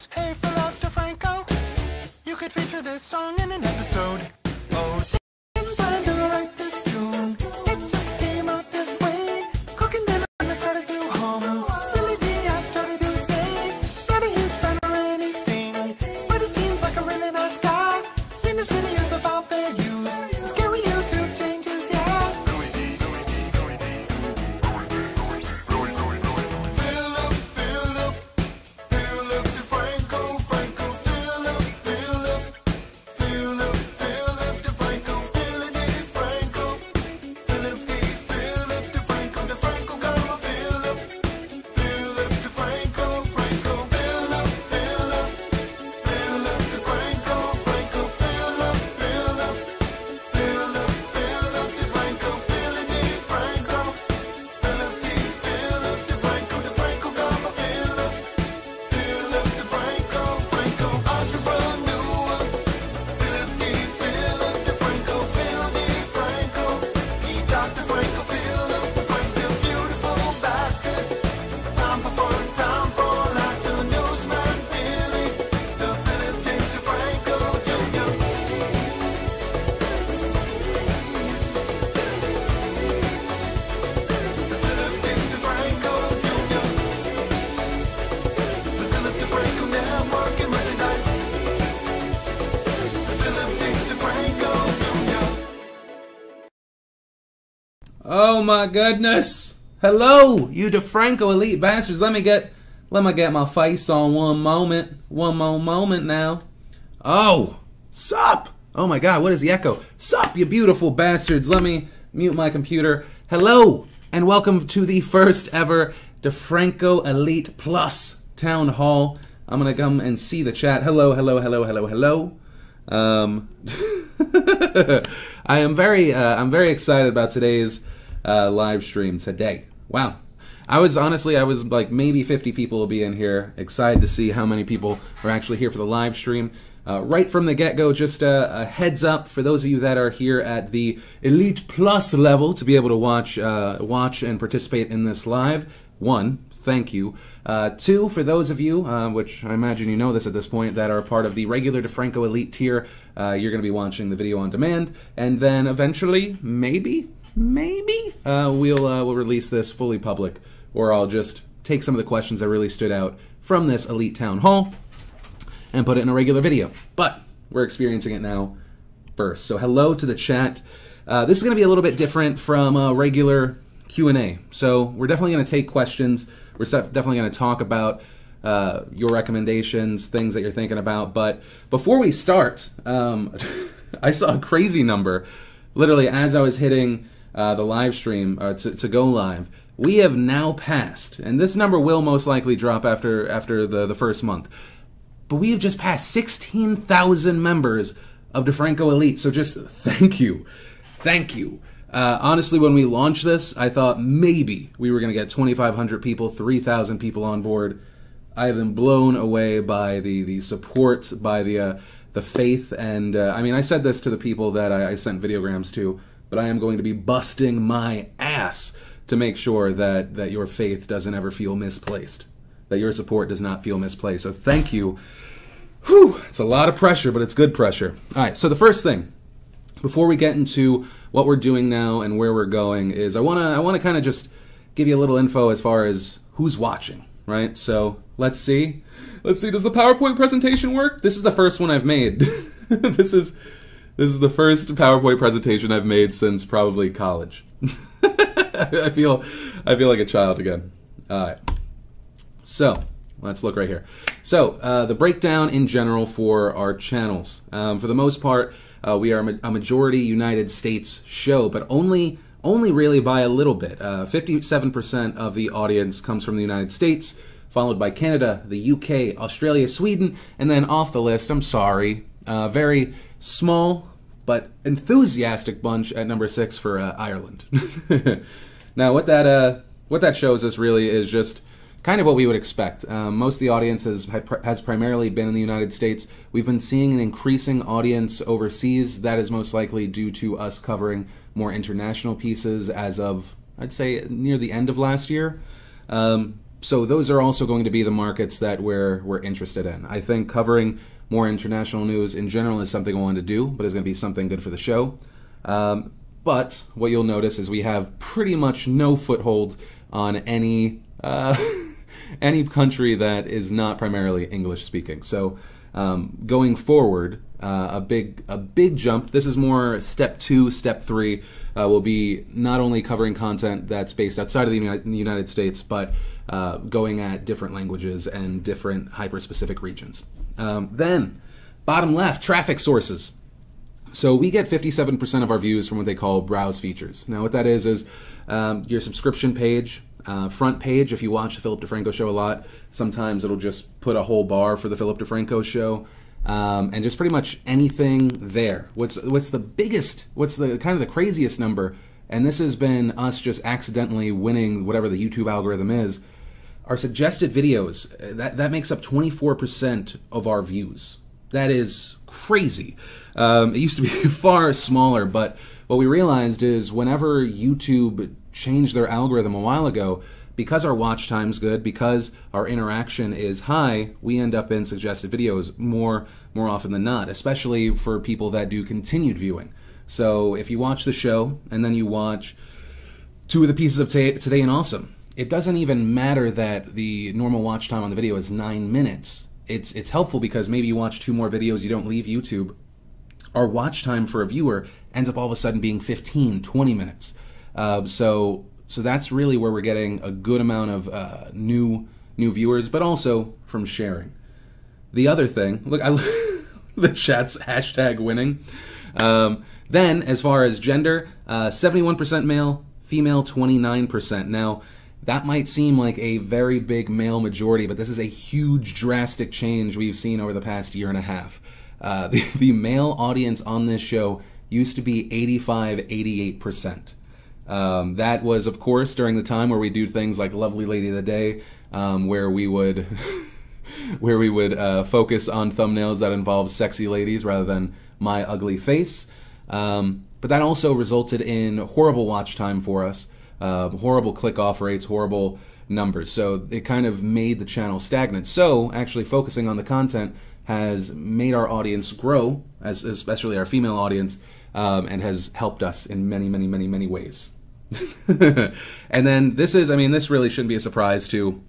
Hey, Phillip, DeFranco, you could feature this song in an episode. Oh, didn't plan to write this tune. It just came out this way. Cooking dinner and I started to hum. Billy D, I started to say, not a huge fan or anything, but he seems like a really nice guy. Seen his videos about fair use. Scary YouTube changes, yeah. Phillip, DeFranco, Franco, Phillip, DeFranco, Phillip, DeFranco, DeFranco, got my Phillip, DeFranco, Franco, Phillip, DeFranco, Franco, Phillip, DeFranco, Phillip, DeFranco, DeFranco, got my Phillip, DeFranco, Franco, entrepreneur, Phillip, DeFranco, he Dr. Franco, Phillip, still beautiful bastards. Time for fun, time for laughter, newsman, Philly, the Phillip James DeFranco Jr. The Phillip James DeFranco Jr. The Phillip DeFranco Network and merchandise. The Phillip James DeFranco Jr. Oh my goodness! Hello, you DeFrancoElite bastards. Let me get my face on one moment. One more moment now. Oh, sup? Oh my god, what is the echo? Sup, you beautiful bastards. Let me mute my computer. Hello, and welcome to the first ever DeFrancoElite Plus Town Hall. I'm gonna come and see the chat. Hello, hello, hello, hello, hello. I'm very excited about today's live stream today. Wow. I was like, maybe 50 people will be in here. Excited to see how many people are actually here for the live stream. Right from the get-go, just a heads up for those of you that are here at the Elite Plus level to be able to watch and participate in this live. 1, thank you. 2, for those of you, which I imagine you know this at this point, that are part of the regular DeFrancoElite tier, you're going to be watching the video on demand, and then eventually, maybe, we'll release this fully public, or I'll just take some of the questions that really stood out from this Elite Town Hall and put it in a regular video. But we're experiencing it now first. So hello to the chat. This is going to be a little bit different from a regular Q&A. So we're definitely going to take questions. We're definitely going to talk about your recommendations, things that you're thinking about. But before we start, I saw a crazy number. Literally, as I was hitting the live stream to go live, we have now passed, and this number will most likely drop after the first month, but we have just passed 16,000 members of DeFrancoElite. So just thank you. Thank you. Honestly, when we launched this, I thought maybe we were going to get 2,500 people, 3,000 people on board. I have been blown away by the support, by the faith, and I mean, I said this to the people that I sent videograms to, but I am going to be busting my ass to make sure that your faith doesn't ever feel misplaced, that your support does not feel misplaced. So thank you. Whew, it's a lot of pressure, but it's good pressure. All right, so the first thing, before we get into what we're doing now and where we're going, is I want to kind of just give you a little info as far as who's watching, right? So let's see. Does the PowerPoint presentation work? This is the first one I've made. This is the first PowerPoint presentation I've made since probably college. I feel like a child again. All right. So let's look right here. So the breakdown in general for our channels. For the most part, we are a majority United States show, but only really by a little bit. 57% of the audience comes from the United States, followed by Canada, the UK, Australia, Sweden, and then off the list, I'm sorry, very small but enthusiastic bunch at number 6 for Ireland. Now, what that shows us really is just kind of what we would expect. Most of the audience has primarily been in the United States. We've been seeing an increasing audience overseas. That is most likely due to us covering more international pieces as of, I'd say, near the end of last year. So those are also going to be the markets that we're interested in. I think covering more international news in general is something I want to do, but it's going to be something good for the show. But what you'll notice is we have pretty much no foothold on any any country that is not primarily English speaking. So going forward, a big jump. This is more step 2, step 3. Will be not only covering content that's based outside of the United States, but going at different languages and different hyper-specific regions. Then, bottom left, traffic sources. So we get 57% of our views from what they call browse features. Now what that is your subscription page, front page. If you watch the Philip DeFranco show a lot, sometimes it'll just put a whole bar for the Philip DeFranco show. And just pretty much anything there. What's the biggest, what's the kind of the craziest number, and this has been us just accidentally winning whatever the YouTube algorithm is, our suggested videos, that makes up 24% of our views. That is crazy. It used to be far smaller, but what we realized is whenever YouTube changed their algorithm a while ago, because our watch time's good, because our interaction is high, we end up in suggested videos more often than not, especially for people that do continued viewing. So if you watch the show and then you watch 2 of the pieces of Today and Awesome, it doesn't even matter that the normal watch time on the video is 9 minutes. It's helpful because maybe you watch 2 more videos, you don't leave YouTube. Our watch time for a viewer ends up all of a sudden being 15, 20 minutes. So that's really where we're getting a good amount of new viewers, but also from sharing. The other thing, look, the chat's hashtag winning. Then, as far as gender, 71% male, female 29%. Now, that might seem like a very big male majority, but this is a huge, drastic change we've seen over the past year and a half. The male audience on this show used to be 85-88%. That was, of course, during the time where we do things like Lovely Lady of the Day, where we would focus on thumbnails that involve sexy ladies rather than my ugly face. But that also resulted in horrible watch time for us, horrible click-off rates, horrible numbers. So it kind of made the channel stagnant. So actually focusing on the content has made our audience grow, especially our female audience, and has helped us in many ways. And then this really shouldn't be a surprise to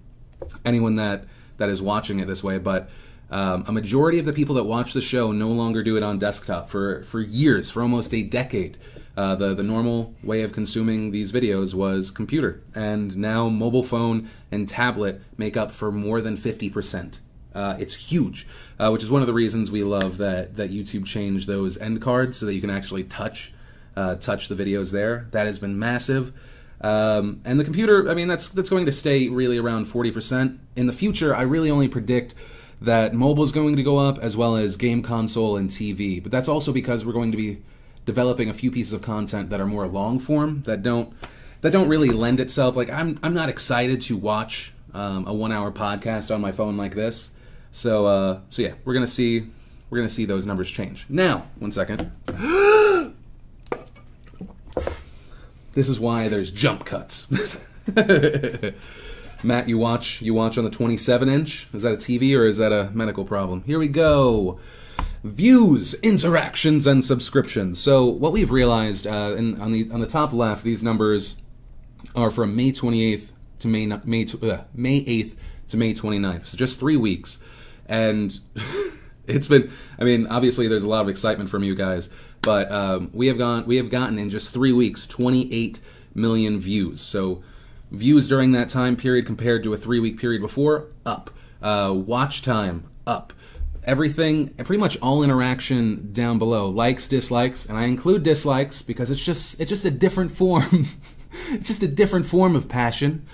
anyone that is watching it this way, but a majority of the people that watch the show no longer do it on desktop. For years, for almost a decade, the normal way of consuming these videos was computer, and now mobile phone and tablet make up for more than 50%. It's huge, which is one of the reasons we love that YouTube changed those end cards so that you can actually touch the videos there. That has been massive. And the computer, that's going to stay really around 40%. In the future, I really only predict that mobile is going to go up, as well as game console and TV. But that's also because we're going to be developing a few pieces of content that are more long form, that don't really lend itself. Like I'm not excited to watch a 1-hour podcast on my phone like this. So yeah, we're gonna see those numbers change. Now, 1 second. This is why there's jump cuts. Matt, you watch on the 27-inch? Is that a TV or is that a medical problem? Here we go. Views, interactions, and subscriptions. So what we've realized, on the top left, these numbers are from May 28th to May 8th to May 29th. So just 3 weeks. And it's been, obviously there's a lot of excitement from you guys, but we have gotten in just 3 weeks 28 million views. So views during that time period compared to a 3-week period before, up. Watch time, up. Everything, pretty much all interaction down below. Likes, dislikes, and I include dislikes because it's just a different form. It's just a different form of passion.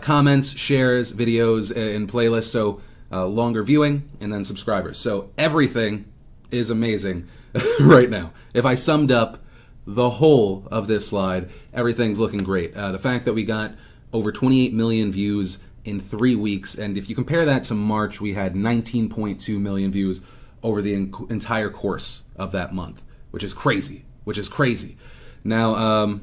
Comments, shares, videos, and playlists. So longer viewing, and then subscribers. So everything is amazing right now. If I summed up the whole of this slide, everything's looking great. The fact that we got over 28 million views in 3 weeks, and if you compare that to March, we had 19.2 million views over the entire course of that month, which is crazy. Now,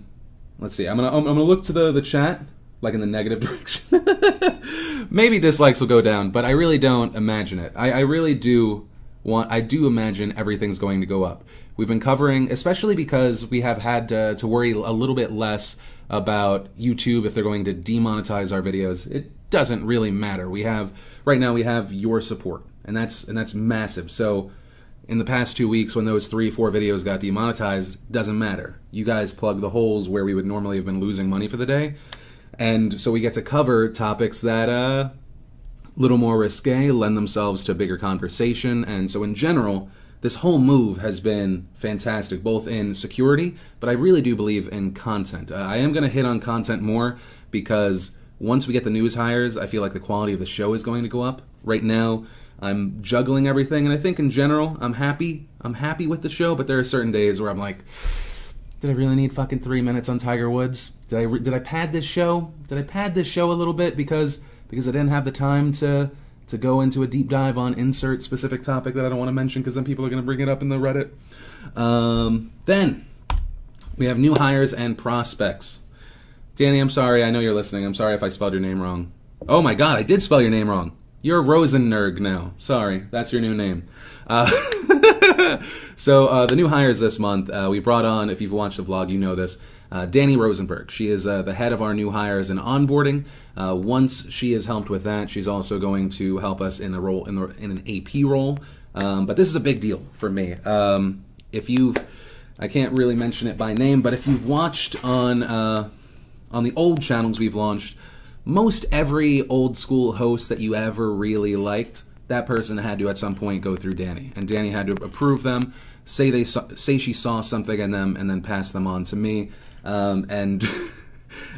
let's see. I'm gonna look to the chat, like in the negative direction. maybe dislikes will go down, but I really don't imagine it. I really do imagine everything's going to go up. We've been covering, especially because we have had to worry a little bit less about YouTube if they're going to demonetize our videos. It doesn't really matter. Right now we have your support, and that's massive. So in the past 2 weeks, when those 3-4 videos got demonetized, doesn't matter. You guys plug the holes where we would normally have been losing money for the day, and so we get to cover topics that little more risque, lend themselves to bigger conversation, and so in general, this whole move has been fantastic, both in security, but I really do believe in content. I am going to hit on content more because once we get the news hires, I feel like the quality of the show is going to go up. Right now, I'm juggling everything, and I think in general, I'm happy. I'm happy with the show, but there are certain days where I'm like, did I really need fucking 3 minutes on Tiger Woods? Did I pad this show? Did I pad this show a little bit because I didn't have the time to go into a deep dive on insert specific topic that I don't want to mention because then people are going to bring it up in the Reddit. Then we have new hires and prospects. Danny, I'm sorry. I know you're listening. I'm sorry if I spelled your name wrong. Oh my god, I did spell your name wrong. You're Rosenberg now. Sorry, that's your new name. So the new hires this month, we brought on, if you've watched the vlog, you know this, Danny Rosenberg. She is the head of our new hires and onboarding. Once she is helped with that, she's also going to help us in an AP role. But this is a big deal for me. I can't really mention it by name, but if you've watched on the old channels we've launched, most every old school host that you ever really liked, that person had to at some point go through Danny, and Danny had to approve them, say she saw something in them, and then pass them on to me. And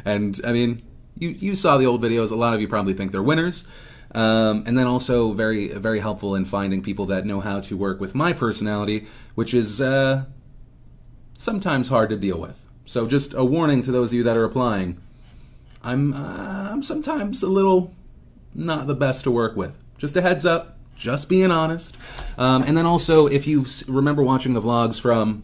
I mean, you saw the old videos. A lot of you probably think they're winners. And then also very, very helpful in finding people that know how to work with my personality, which is sometimes hard to deal with. So just a warning to those of you that are applying. I'm sometimes a little not the best to work with. Just a heads up, just being honest. And then also, if you remember watching the vlogs from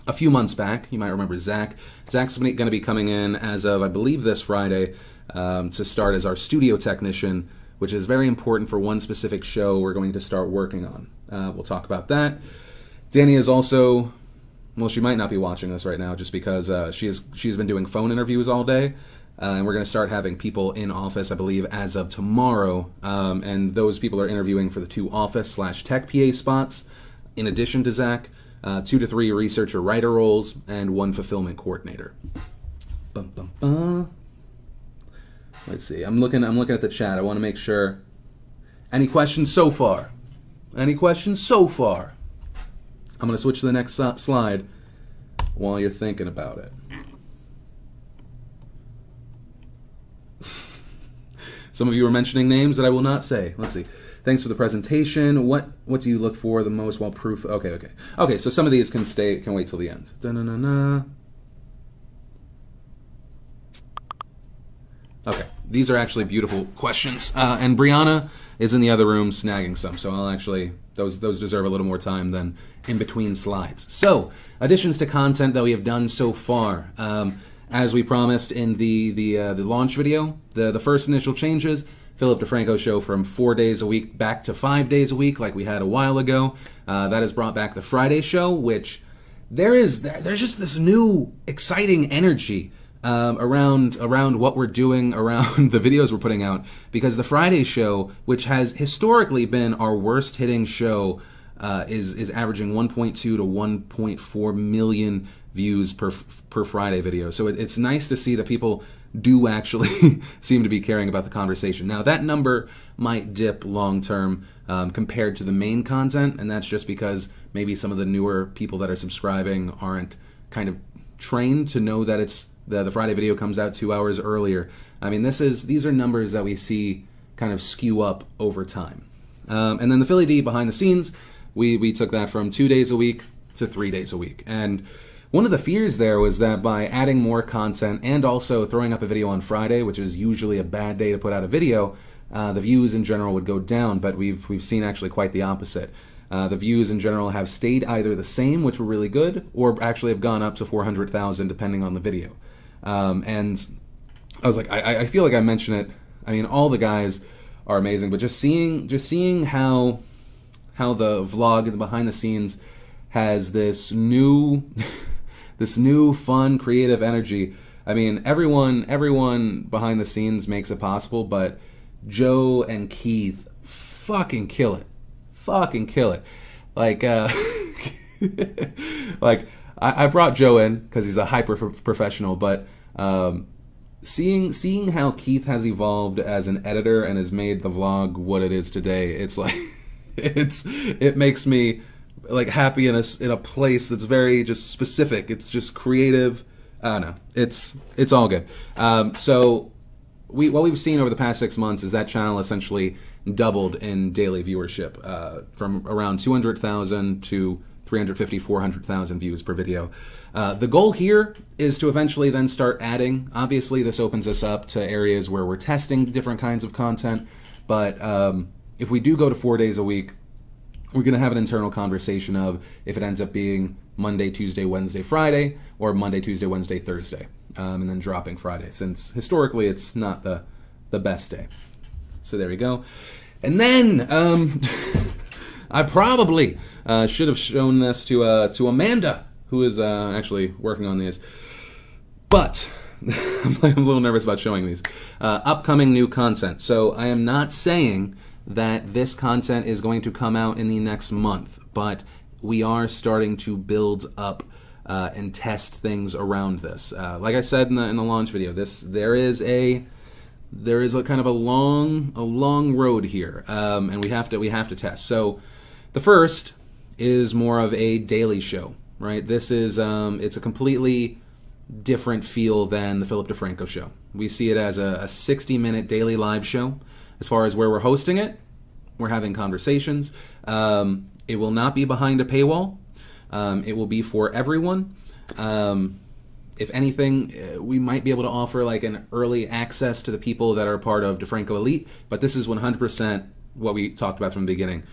a few months back, you might remember Zach. Zach's going to be coming in as of, I believe, this Friday to start as our studio technician, which is very important for one specific show we're going to start working on. We'll talk about that. Danny is also, well, she might not be watching this right now just because she's been doing phone interviews all day. And we're going to start having people in office, I believe, as of tomorrow. And those people are interviewing for the 2 office/tech PA spots, in addition to Zach, 2 to 3 researcher writer roles, and 1 fulfillment coordinator. Bum, bum, bum. Let's see. I'm looking at the chat. I want to make sure. Any questions so far? Any questions so far? I'm going to switch to the next slide while you're thinking about it. Some of you are mentioning names that I will not say. Let's see. Thanks for the presentation. What do you look for the most while proof? Okay, so some of these can wait till the end. Da-na-na-na. Okay, these are actually beautiful questions. And Brianna is in the other room snagging some, so I'll actually, those deserve a little more time than in between slides. So, additions to content that we have done so far. As we promised in the launch video, the first initial changes, Phillip DeFranco show from 4 days a week back to 5 days a week like we had a while ago. That has brought back the Friday show, which there's just this new exciting energy around what we're doing, around the videos we're putting out, because the Friday show, which has historically been our worst hitting show, is averaging 1.2 to 1.4 million views per Friday video. So it's nice to see that people do actually seem to be caring about the conversation. Now, that number might dip long term compared to the main content, and that's just because maybe some of the newer people that are subscribing aren't kind of trained to know that it's the Friday video comes out 2 hours earlier. I mean, these are numbers that we see kind of skew up over time. And then the Philly D behind the scenes, we took that from 2 days a week to 3 days a week. And one of the fears there was that by adding more content and also throwing up a video on Friday, which is usually a bad day to put out a video, the views in general would go down, but we've seen actually quite the opposite. The views in general have stayed either the same, which were really good, or actually have gone up to 400,000 depending on the video. And I was like, I feel like I mentioned it. I mean, all the guys are amazing. But just seeing how the vlog and the behind the scenes has this new this new fun creative energy. I mean, everyone behind the scenes makes it possible, but Joe and Keith fucking kill it. Like like I brought Joe in because he's a hyper professional, but seeing how Keith has evolved as an editor and has made the vlog what it is today, it's like it makes me like happy in a place that's very just specific. It's just creative. I don't know. It's all good. So what we've seen over the past 6 months is that channel essentially doubled in daily viewership, from around 200,000 to 350, 400,000 views per video. The goal here is to eventually then start adding. Obviously, this opens us up to areas where we're testing different kinds of content, but if we do go to 4 days a week, we're going to have an internal conversation of if it ends up being Monday, Tuesday, Wednesday, Friday, or Monday, Tuesday, Wednesday, Thursday, and then dropping Friday, since historically it's not the best day. So there we go. And then I probably should have shown this to Amanda, who is actually working on these, but I'm a little nervous about showing these. Upcoming new content. So I am not saying that this content is going to come out in the next month, but we are starting to build up and test things around this. Like I said in the launch video, there is a kind of a long road here, and we have to test. So the first is more of a daily show, right? This is it's a completely different feel than the Phillip DeFranco show. We see it as a 60-minute daily live show. As far as where we're hosting it, we're having conversations. It will not be behind a paywall. It will be for everyone. If anything, we might be able to offer like an early access to the people that are part of DeFrancoElite, but this is 100% what we talked about from the beginning,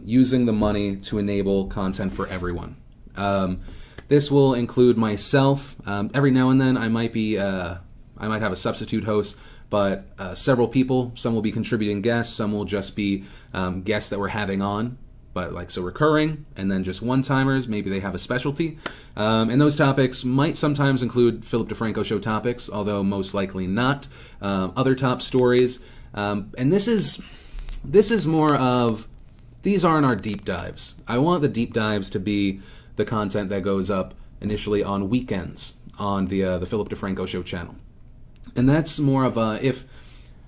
using the money to enable content for everyone. This will include myself. Every now and then I might have a substitute host, but several people. Some will be contributing guests, some will just be guests that we're having on, but like so recurring, and then just one-timers. Maybe they have a specialty, and those topics might sometimes include Phillip DeFranco show topics, although most likely not. Other top stories, and this is more of, these aren't our deep dives. I want the deep dives to be the content that goes up initially on weekends on the Phillip DeFranco show channel. And that's more of a, if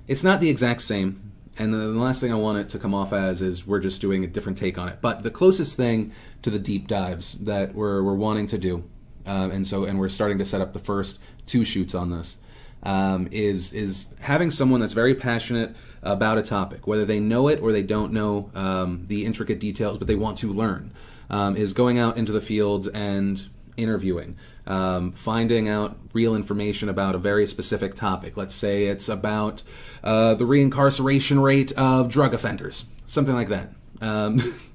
it's not the exact same, and the last thing I want it to come off as is we're just doing a different take on it. But the closest thing to the deep dives that we're wanting to do, and we're starting to set up the first 2 shoots on this, is having someone that's very passionate about a topic, whether they know it or they don't know the intricate details, but they want to learn, is going out into the field and interviewing, finding out real information about a very specific topic. Let's say it's about the reincarceration rate of drug offenders, something like that.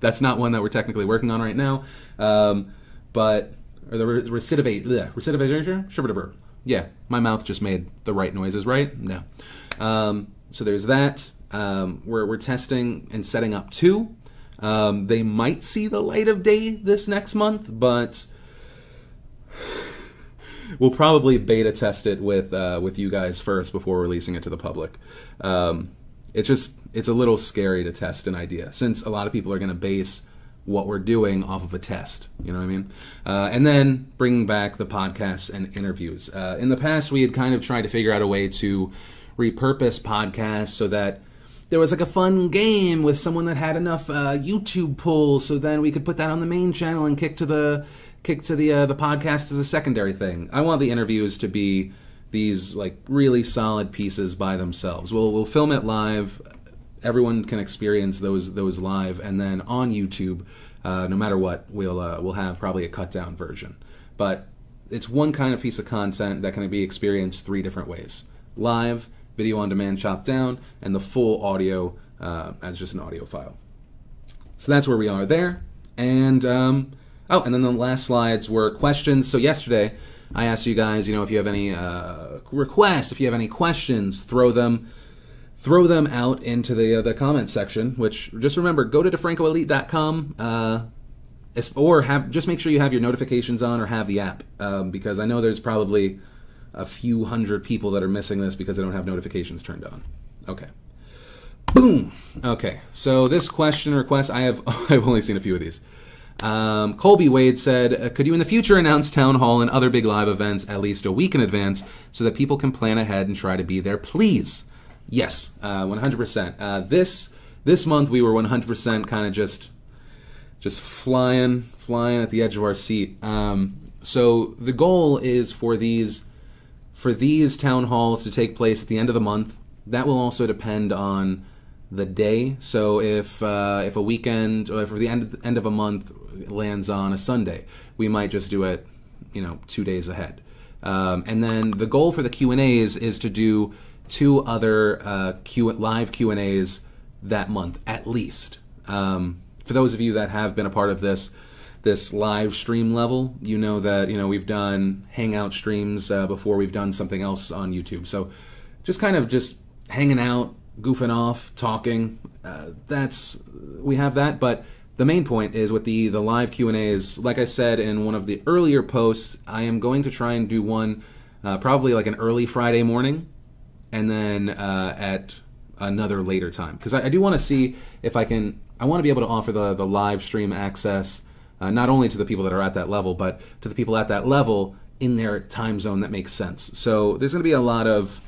That's not one that we're technically working on right now, but or the recidivation. Yeah, my mouth just made the right noises, right? No. So there's that. We're testing and setting up 2. They might see the light of day this next month, but we'll probably beta test it with you guys first before releasing it to the public. It's a little scary to test an idea, since a lot of people are going to base what we're doing off of a test, you know what I mean? And then bringing back the podcasts and interviews. In the past, we had kind of tried to figure out a way to repurpose podcasts so that there was like a fun game with someone that had enough YouTube pulls, so then we could put that on the main channel and kick to the podcast as a secondary thing. I want the interviews to be these like really solid pieces by themselves. We'll film it live. Everyone can experience those live, and then on YouTube, no matter what, we'll have probably a cut down version. But it's one kind of piece of content that can be experienced 3 different ways: live, video on demand chopped down, and the full audio as just an audio file. So that's where we are there. And oh, and then the last slides were questions. So yesterday I asked you guys, if you have any requests, if you have any questions, throw them throw them out into the comment section, which, just remember, go to DeFrancoElite.com, or just make sure you have your notifications on or have the app, because I know there's probably a few hundred people that are missing this because they don't have notifications turned on. Okay. Boom! Okay, so this question request, I've only seen a few of these. Colby Wade said, could you in the future announce Town Hall and other big live events at least a week in advance so that people can plan ahead and try to be there, please? Yes, 100%. This month we were 100% kind of just flying at the edge of our seat. So the goal is for these town halls to take place at the end of the month. That will also depend on the day. So if a weekend, or if the end of a month lands on a Sunday, we might just do it, 2 days ahead. And then the goal for the Q&As is to do 2 other live Q&As that month, at least. For those of you that have been a part of this live stream level, you know that we've done hangout streams before we've done something else on YouTube. So just hanging out, goofing off, talking. We have that, but the main point is with the live Q&As. Like I said in one of the earlier posts, I am going to try and do one probably like an early Friday morning, and then at another later time, because I do want to see if I can. I want to be able to offer the live stream access not only to the people that are at that level, but to the people at that level in their time zone that makes sense. So there's going to be a lot of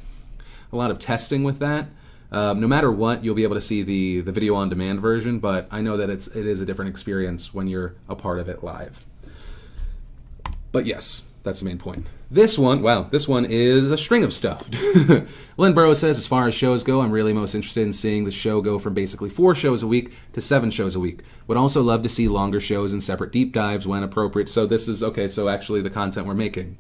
testing with that. No matter what, you'll be able to see the video on demand version, but I know that it is a different experience when you're a part of it live. But yes, that's the main point. This one is a string of stuff. Lynn Burrows says, as far as shows go, I'm really most interested in seeing the show go from basically 4 shows a week to 7 shows a week. Would also love to see longer shows and separate deep dives when appropriate. So this is, okay, so actually the content we're making.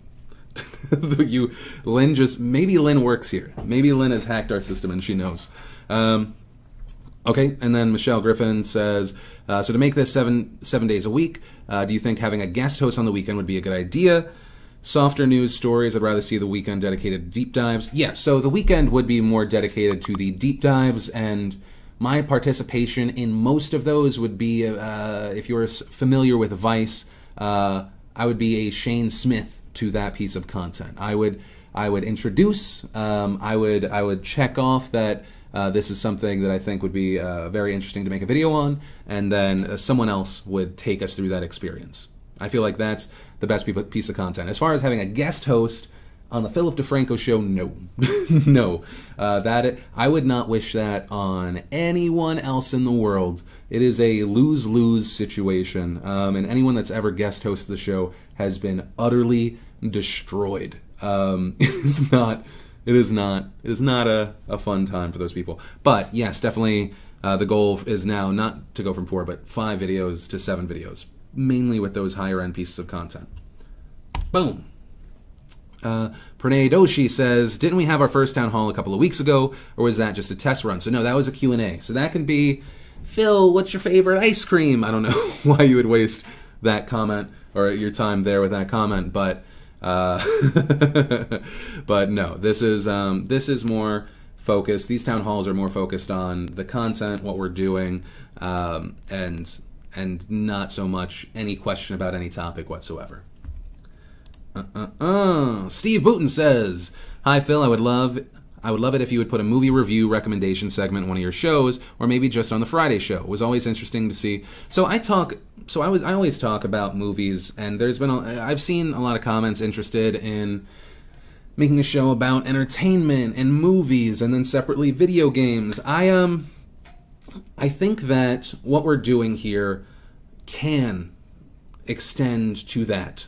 Maybe Lynn works here. Maybe Lynn has hacked our system and she knows. Okay, and then Michelle Griffin says, so to make this 7 days a week, do you think having a guest host on the weekend would be a good idea? Softer news stories, I'd rather see the weekend dedicated to deep dives. Yeah, so the weekend would be more dedicated to the deep dives, and my participation in most of those would be, if you're familiar with Vice, I would be a Shane Smith to that piece of content. I would introduce, I would check off that this is something that I think would be very interesting to make a video on, and then someone else would take us through that experience. I feel like that's the best piece of content. As far as having a guest host on the Phillip DeFranco show, no. No. I would not wish that on anyone else in the world. It is a lose-lose situation, and anyone that's ever guest hosted the show has been utterly destroyed. It is not a fun time for those people. But yes, definitely the goal is now not to go from 4 but 5 videos to 7 videos, mainly with those higher end pieces of content. Boom. Pranay Doshi says, didn't we have our first town hall a couple of weeks ago, or was that just a test run? So no, that was a Q&A. So that can be, Phil, what's your favorite ice cream? I don't know why you would waste that comment or your time there with that comment, but but no, this is more focused. These town halls are more focused on the content, what we're doing, and not so much any question about any topic whatsoever. Steve Booton says, hi Phil, I would love it if you would put a movie review recommendation segment in one of your shows, or maybe just on the Friday show. It was always interesting to see. So I always talk about movies, and I've seen a lot of comments interested in making a show about entertainment and movies, and then separately video games. I think that what we're doing here can extend to that,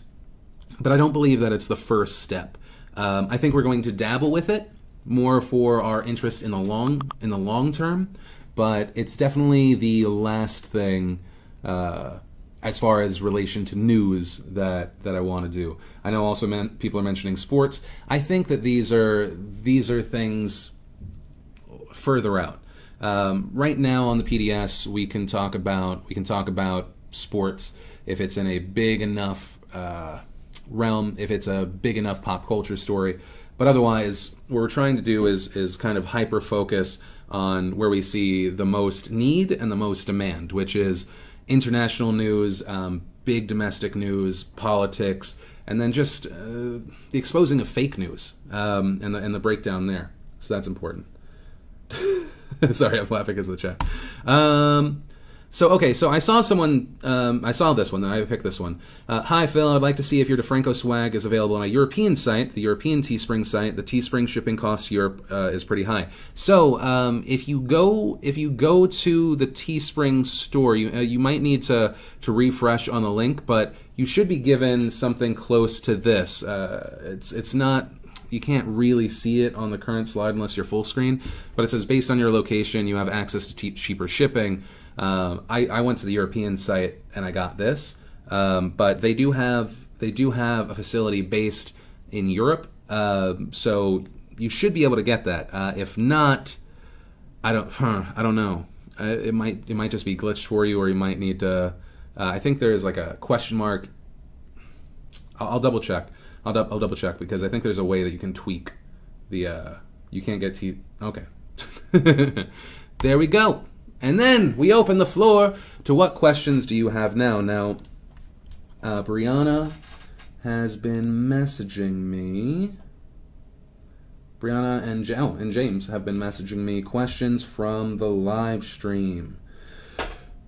but I don't believe that it's the first step. I think we're going to dabble with it more for our interest in the long term, but it's definitely the last thing as far as relation to news that I want to do. I know also people are mentioning sports. I think that these are things further out. Right now on the PDS, we can talk about sports if it's in a big enough realm if it's a big enough pop culture story. But otherwise, what we're trying to do is kind of hyper focus on where we see the most need and the most demand, which is international news, big domestic news, politics, and then just the exposing of fake news and the breakdown there. So that's important. Sorry, I'm laughing because of the chat. So I saw someone, I saw this one, I picked this one. Hi, Phil, I'd like to see if your DeFranco swag is available on a European site, the European Teespring site. The Teespring shipping cost to Europe is pretty high. So if you go to the Teespring store, you might need to refresh on the link, but you should be given something close to this. It's not... You can't really see it on the current slide unless you're full screen, but it says based on your location, you have access to cheaper shipping. I went to the European site and I got this, but they do have a facility based in Europe, so you should be able to get that. If not, I don't know. It might just be glitched for you, or you might need to. I think there is like a question mark. I'll double check. I'll double check because I think there's a way that you can tweak the. You can't get okay. There we go. And then we open the floor to what questions do you have now? Now, Brianna has been messaging me. Brianna and James have been messaging me questions from the live stream.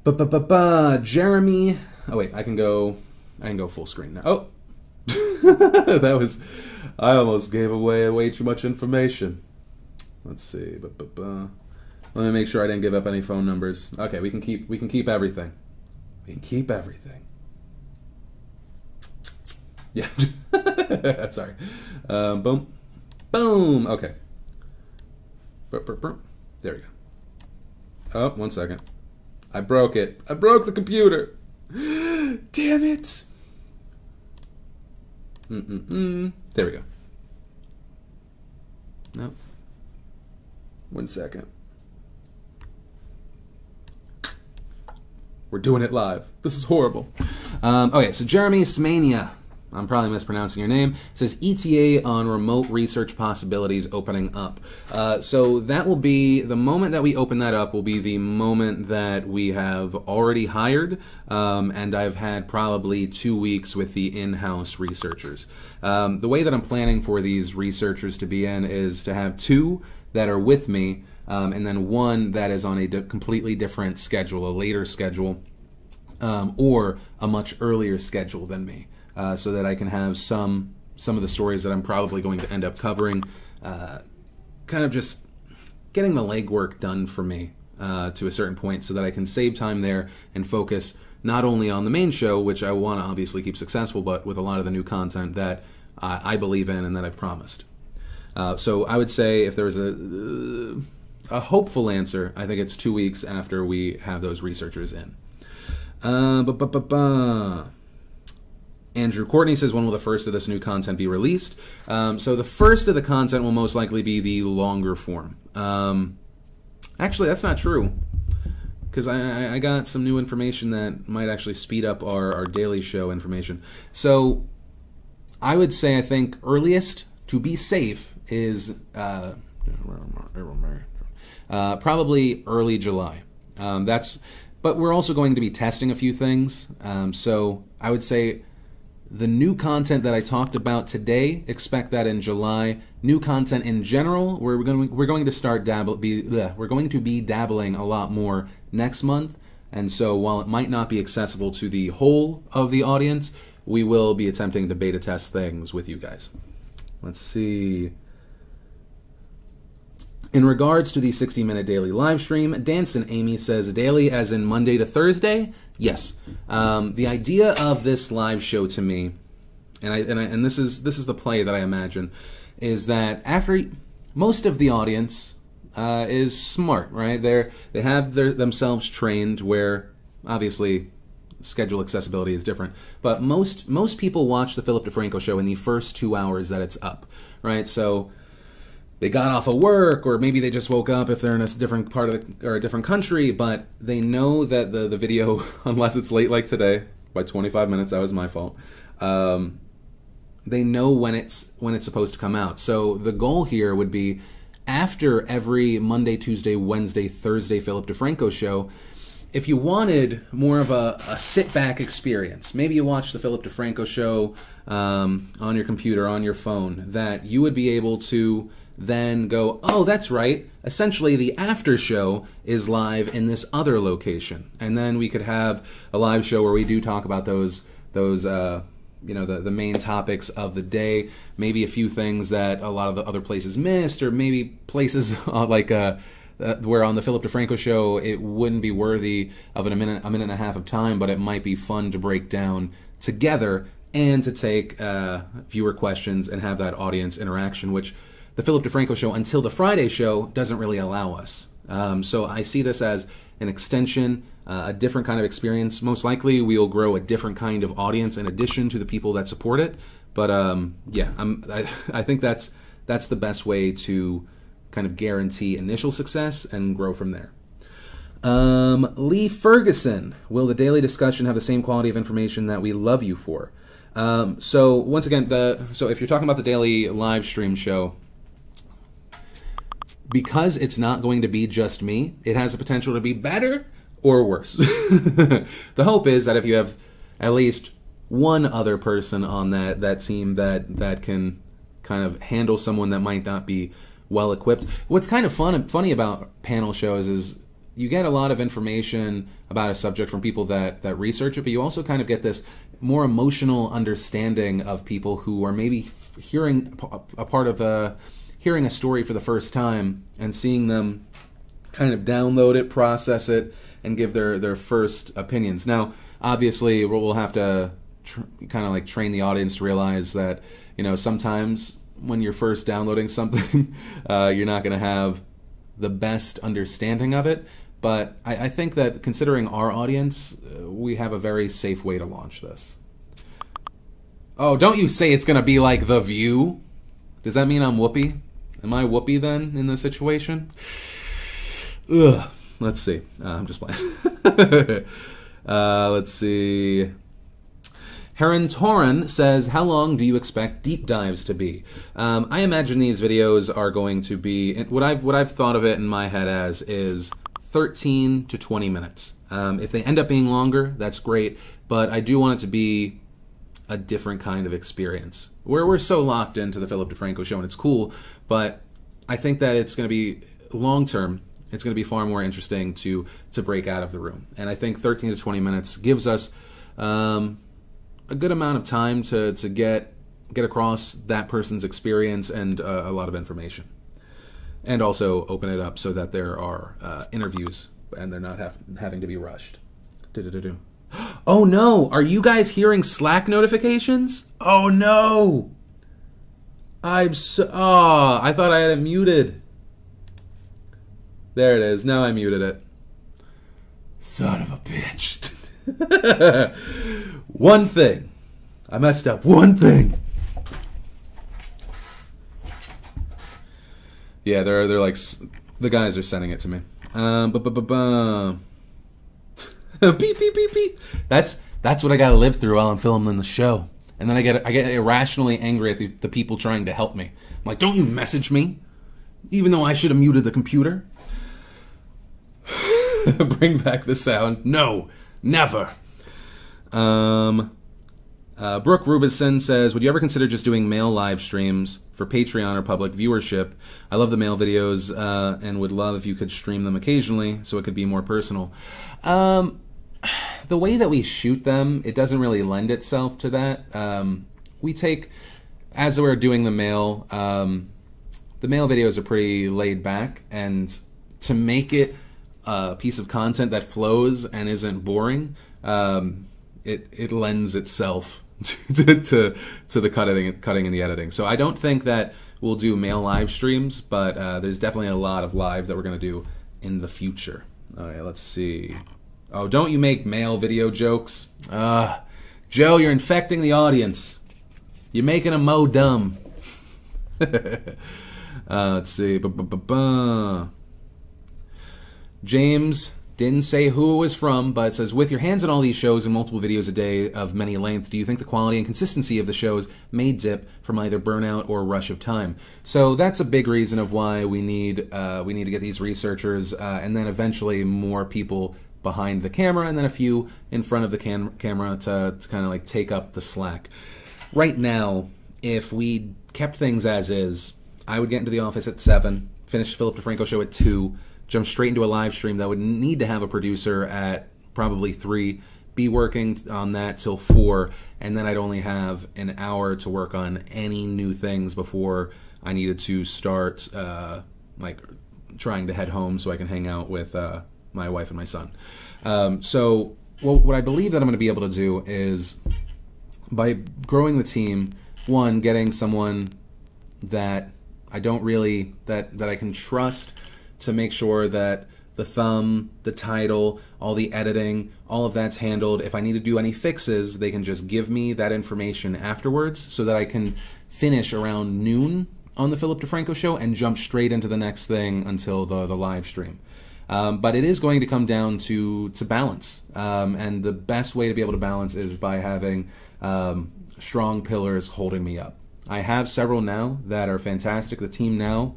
Jeremy. Oh wait, I can go full screen now. Oh. That was, I almost gave away way too much information. Let's see. Let me make sure I didn't give up any phone numbers. Okay, we can keep everything. We can keep everything. Yeah. Sorry. Boom. Boom. Okay. There we go. Oh, 1 second. I broke it. I broke the computer. Damn it. There we go. No. 1 second. We're doing it live. This is horrible. Okay, so Jeremy Smania, I'm probably mispronouncing your name, says ETA on remote research possibilities opening up. So that will be, the moment that we open that up will be the moment that we have already hired, and I've had probably 2 weeks with the in-house researchers. The way that I'm planning for these researchers to be in is to have 2 that are with me, and then 1 that is on a completely different schedule, a later schedule, or a much earlier schedule than me. So that I can have some of the stories that I'm probably going to end up covering, kind of just getting the legwork done for me to a certain point so that I can save time there and focus not only on the main show, which I want to obviously keep successful, but with a lot of the new content that I believe in and that I've promised. So I would say if there was a hopeful answer, I think it's 2 weeks after we have those researchers in. Andrew Courtney says, when will the first of this new content be released? So the first of the content will most likely be the longer form. Actually, that's not true, because I got some new information that might actually speed up our daily show information. So I would say, I think earliest, to be safe, is probably early July. But we're also going to be testing a few things. So I would say the new content that I talked about today, expect that in July. New content in general, we're going to start we're going to be dabbling a lot more next month. And so while it might not be accessible to the whole of the audience, we will be attempting to beta test things with you guys. Let's see. In regards to the 60-minute daily live stream, Danson Amy says daily as in Monday to Thursday. Yes. The idea of this live show to me, and this is the play that I imagine, is that after most of the audience is smart, right? They have themselves trained where obviously schedule accessibility is different, but most people watch the Phillip DeFranco show in the first 2 hours that it's up, right? So they got off of work, or maybe they just woke up if they're in a different part of or a different country, but they know that the video, unless it's late like today, by 25 minutes, that was my fault, they know when it's supposed to come out. So the goal here would be after every Monday, Tuesday, Wednesday, Thursday Philip DeFranco show, if you wanted more of a sit-back experience, maybe you watch the Philip DeFranco show on your computer, on your phone, that you would be able to then go, oh, that's right, essentially the after show is live in this other location. And then we could have a live show where we do talk about those you know, the main topics of the day, maybe a few things that a lot of the other places missed, or maybe places like where on the Philip DeFranco show it wouldn't be worthy of a minute and a half of time, but it might be fun to break down together and to take viewer questions and have that audience interaction, which the Philip DeFranco show until the Friday show doesn't really allow us. So I see this as an extension, a different kind of experience. Most likely we'll grow a different kind of audience in addition to the people that support it. But yeah, I think that's the best way to kind of guarantee initial success and grow from there. Lee Ferguson, will the daily discussion have the same quality of information that we love you for? So once again, so if you're talking about the daily live stream show, because it's not going to be just me, it has the potential to be better or worse. The hope is that if you have at least one other person on that team that can kind of handle someone that might not be well equipped. What's kind of funny about panel shows is you get a lot of information about a subject from people that research it, but you also kind of get this more emotional understanding of people who are maybe hearing a part of hearing a story for the first time and seeing them kind of download it, process it, and give their first opinions. Now, obviously, we'll have to kind of like train the audience to realize that, you know, sometimes when you're first downloading something, you're not going to have the best understanding of it. But I think that considering our audience, we have a very safe way to launch this. Oh, don't you say it's going to be like The View? Does that mean I'm Whoopi? Am I Whoopi then in this situation? Ugh. Let's see. I'm just playing. Let's see. Heron Torin says, how long do you expect deep dives to be? I imagine these videos are going to be, what I've thought of it in my head as is 13 to 20 minutes. If they end up being longer, that's great, but I do want it to be a different kind of experience. We're so locked into the Philip DeFranco show, and it's cool, but I think that it's going to be long-term. It's going to be far more interesting to break out of the room. And I think 13 to 20 minutes gives us a good amount of time to get across that person's experience and a lot of information. And also open it up so that there are interviews and they're not having to be rushed. Oh no! Are you guys hearing Slack notifications? Oh no! I thought I had it muted. There it is. Now I muted it. Son of a bitch. One thing. I messed up. One thing. Yeah, they're like, the guys are sending it to me. Beep, beep, beep, beep. That's what I gotta live through while I'm filming the show. And then I get irrationally angry at the people trying to help me. I'm like, don't you message me? Even though I should have muted the computer. Bring back the sound. No, never. Brooke Rubinson says, would you ever consider just doing mail live streams for Patreon or public viewership? I love the mail videos and would love if you could stream them occasionally so it could be more personal. The way that we shoot them, it doesn't really lend itself to that. We take, as we're doing the mail videos are pretty laid back, and to make it a piece of content that flows and isn't boring, it lends itself to the cutting and the editing. So I don't think that we'll do mail live streams, but there's definitely a lot of live that we're going to do in the future. All right, let's see. Oh, don't you make mail video jokes. Joe, you're infecting the audience. You're making them mo dumb. Let's see. James Didn't say who it was from, but it says, with your hands on all these shows and multiple videos a day of many length, do you think the quality and consistency of the shows may dip from either burnout or rush of time? So that's a big reason of why we need to get these researchers and then eventually more people behind the camera and then a few in front of the camera to kind of like take up the slack. Right now, if we kept things as is, I would get into the office at 7, finish the Phillip DeFranco show at 2, jump straight into a live stream that would need to have a producer at probably 3, be working on that till 4, and then I'd only have an hour to work on any new things before I needed to start like trying to head home so I can hang out with my wife and my son. So what I believe that I'm going to be able to do is, by growing the team, one, getting someone that I don't really, that I can trust to make sure that the thumb, the title, all the editing, all of that's handled. If I need to do any fixes, they can just give me that information afterwards so that I can finish around noon on the Phillip DeFranco show and jump straight into the next thing until the live stream. But it is going to come down to balance. And the best way to be able to balance is by having strong pillars holding me up. I have several now that are fantastic. The team now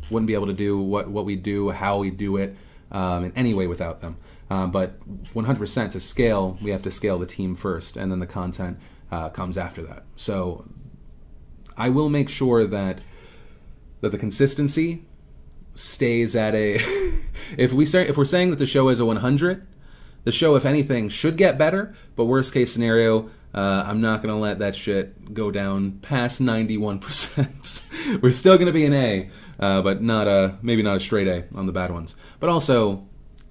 wouldn't be able to do what we do, how we do it, in any way without them. But 100% to scale, we have to scale the team first, and then the content comes after that. So I will make sure that the consistency stays at a... if we're saying that the show is a 100, the show, if anything, should get better, but worst case scenario, I'm not going to let that shit go down past 91%. We're still going to be an A, but maybe not a straight A on the bad ones. But also,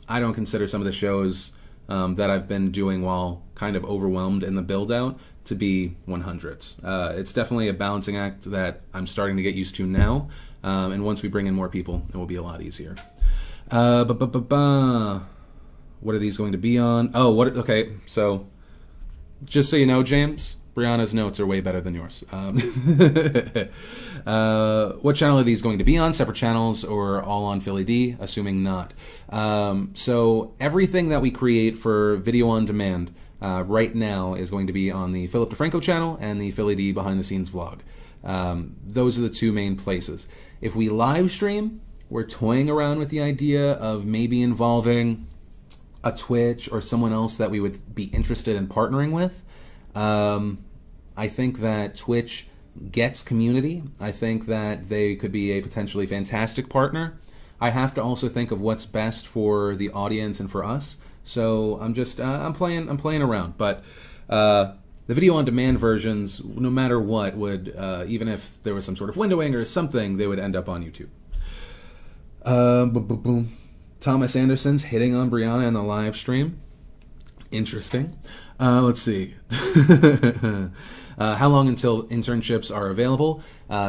I don't consider some of the shows that I've been doing while kind of overwhelmed in the build-out to be 100s. It's definitely a balancing act that I'm starting to get used to now, and once we bring in more people, it will be a lot easier. What are these going to be on? Oh, okay, so... just so you know, James, Brianna's notes are way better than yours. What channel are these going to be on? Separate channels or all on Philly D? Assuming not. So everything that we create for video on demand right now is going to be on the Phillip DeFranco channel and the Philly D behind the scenes vlog. Those are the two main places. If we live stream, we're toying around with the idea of maybe involving a Twitch or someone else that we would be interested in partnering with. I think that Twitch gets community. I think that they could be a potentially fantastic partner. I have to also think of what's best for the audience and for us. So I'm just I'm playing around. But the video on demand versions, no matter what, would even if there was some sort of windowing or something, they would end up on YouTube. Thomas Anderson's hitting on Brianna in the live stream. Interesting. Let's see. How long until internships are available?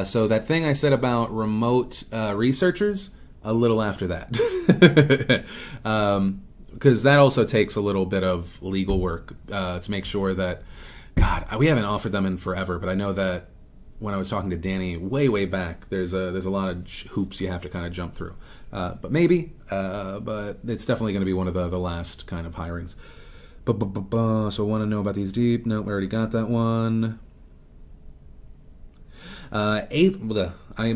So that thing I said about remote researchers, a little after that. Because that also takes a little bit of legal work to make sure that, God, we haven't offered them in forever, but I know that when I was talking to Danny way back, there's a lot of hoops you have to kind of jump through. But maybe, but it's definitely going to be one of the last kind of hirings. So I want to know about these deep. No, we already got that one. I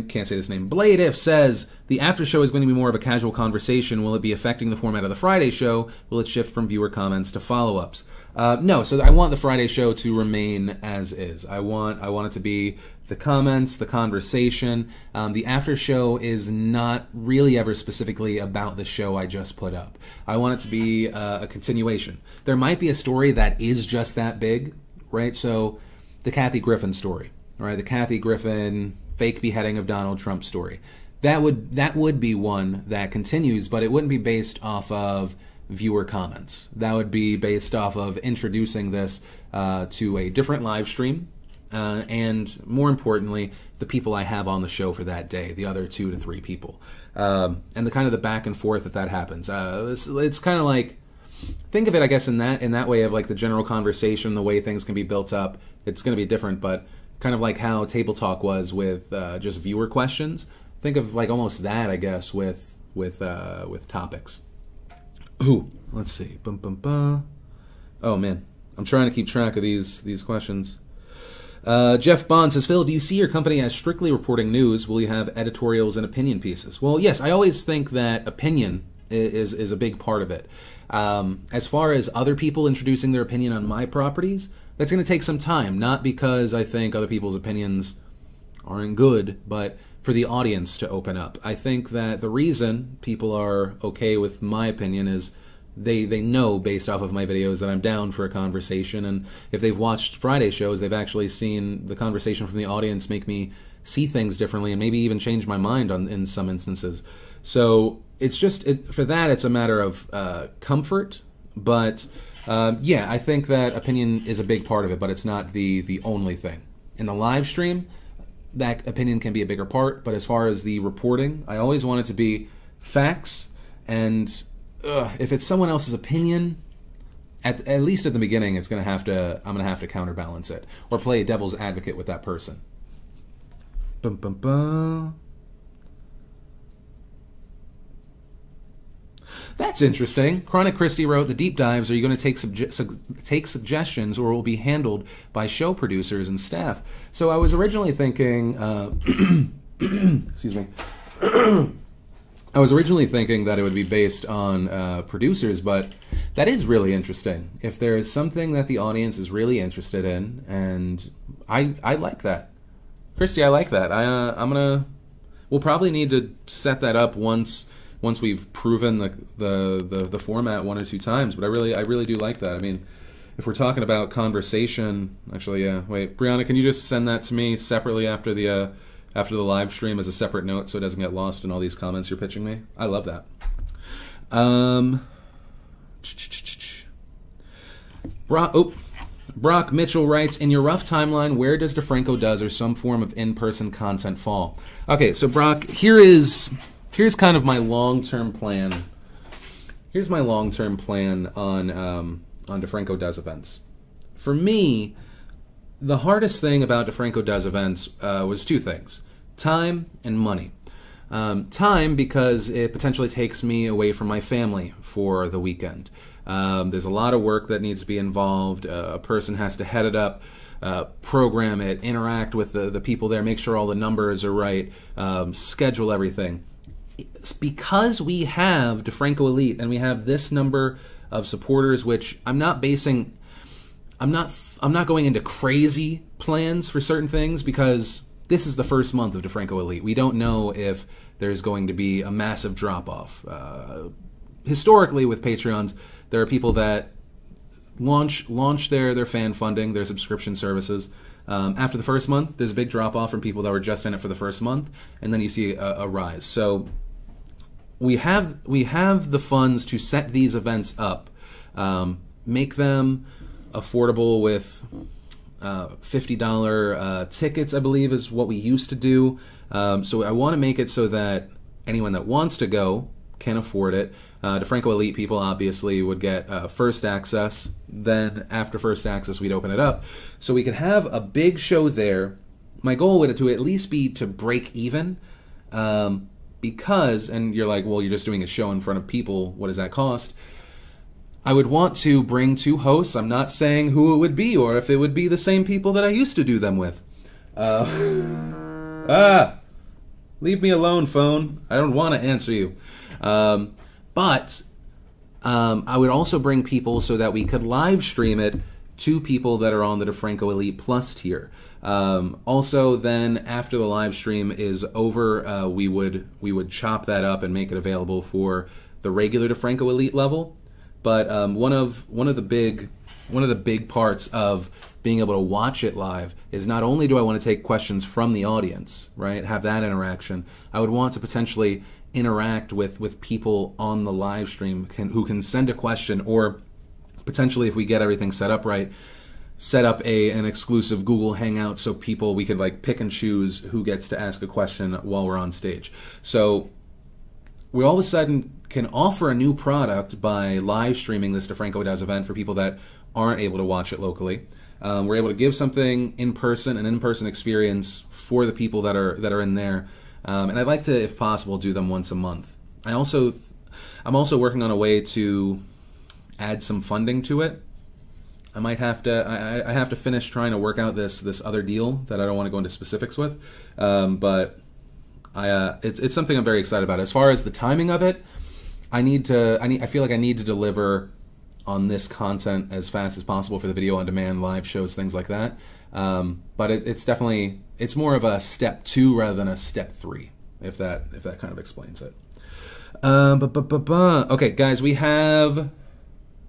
can't say this name. Blade If says, the after show is going to be more of a casual conversation. Will it be affecting the format of the Friday show? Will it shift from viewer comments to follow-ups? No, so I want the Friday show to remain as is. I want it to be the comments, the conversation. The after show is not really ever specifically about the show I just put up. I want it to be a continuation. There might be a story that is just that big, right? So the Kathy Griffin story, right? The Kathy Griffin fake beheading of Donald Trump story. That would be one that continues, but it wouldn't be based off of viewer comments. That would be based off of introducing this to a different live stream, and more importantly, the people I have on the show for that day, the other 2 to 3 people, and the kind of the back and forth that happens. It's kind of like, think of it, I guess, in that way of like the general conversation, the way things can be built up. It's going to be different, but kind of like how Table Talk was with just viewer questions. Think of like almost that, I guess, with topics. Ooh, let's see. Bum, bum, bum. Oh, man. I'm trying to keep track of these questions. Jeff Bond says, Phil, do you see your company as strictly reporting news? Will you have editorials and opinion pieces? Well, yes, I always think that opinion is a big part of it. As far as other people introducing their opinion on my properties, that's going to take some time, not because I think other people's opinions aren't good, but for the audience to open up. I think that the reason people are okay with my opinion is they know based off of my videos that I'm down for a conversation, and if they've watched Friday shows, they've actually seen the conversation from the audience make me see things differently and maybe even change my mind in some instances. So it's just, for that, it's a matter of comfort, but yeah, I think that opinion is a big part of it, but it's not the only thing. In the live stream, that opinion can be a bigger part, but as far as the reporting, I always want it to be facts, and if it's someone else's opinion, at least at the beginning, I'm gonna have to counterbalance it or play devil's advocate with that person. Bum, bum, bum. That's interesting. Chronic Christie wrote, the deep dives, are you going to take suggestions or will be handled by show producers and staff? So I was originally thinking, excuse me, I was originally thinking that it would be based on producers, but that is really interesting. If there is something that the audience is really interested in, and I like that. Christy, I like that. We'll probably need to set that up once we've proven the format one or two times, but I really do like that. I mean, if we're talking about conversation, actually, yeah. Wait, Brianna, can you just send that to me separately after the live stream as a separate note so it doesn't get lost in all these comments you're pitching me? I love that. Brock Mitchell writes, in your rough timeline, where does DeFranco Does or some form of in-person content fall? Okay, so Brock, here's kind of my long-term plan. Here's my long-term plan on DeFranco Does events. For me, the hardest thing about DeFranco Does events was two things: time and money. Time, because it potentially takes me away from my family for the weekend. There's a lot of work that needs to be involved. A person has to head it up, program it, interact with the people there, make sure all the numbers are right, schedule everything. Because we have DeFrancoElite and we have this number of supporters, which I'm not going into crazy plans for certain things, because this is the first month of DeFrancoElite. We don't know if there's going to be a massive drop-off. Historically, with Patreons, there are people that launch their fan funding, their subscription services. After the first month, there's a big drop-off from people that were just in it for the first month, and then you see a rise. So we have the funds to set these events up, make them affordable with $50 tickets, I believe is what we used to do. So I want to make it so that anyone that wants to go can afford it. DeFrancoElite people obviously would get first access. Then after first access, we'd open it up. So we could have a big show there. My goal would to at least be to break even. Because, and you're like, well, you're just doing a show in front of people. What does that cost? I would want to bring two hosts. I'm not saying who it would be or if it would be the same people that I used to do them with. Leave me alone, phone. I don't want to answer you. But I would also bring people so that we could live stream it to people that are on the DeFrancoElite Plus tier. Also, then after the live stream is over, we would chop that up and make it available for the regular DeFrancoElite level. But one of the big parts of being able to watch it live is not only do I want to take questions from the audience, right, have that interaction, I would want to potentially interact with people on the live stream who can send a question, or potentially, if we get everything set up right, set up an exclusive Google Hangout so we could like pick and choose who gets to ask a question while we're on stage. So we all of a sudden can offer a new product by live streaming this DeFranco Does event for people that aren't able to watch it locally. We're able to give something in person, an in-person experience for the people that are in there. And I'd like to, if possible, do them once a month. I also I'm also working on a way to add some funding to it. I might have to. I have to finish trying to work out this other deal that I don't want to go into specifics with, but it's something I'm very excited about. As far as the timing of it, I feel like I need to deliver on this content as fast as possible for the video on demand, live shows, things like that. But it's more of a step 2 rather than a step 3, if that kind of explains it. Okay, guys, we have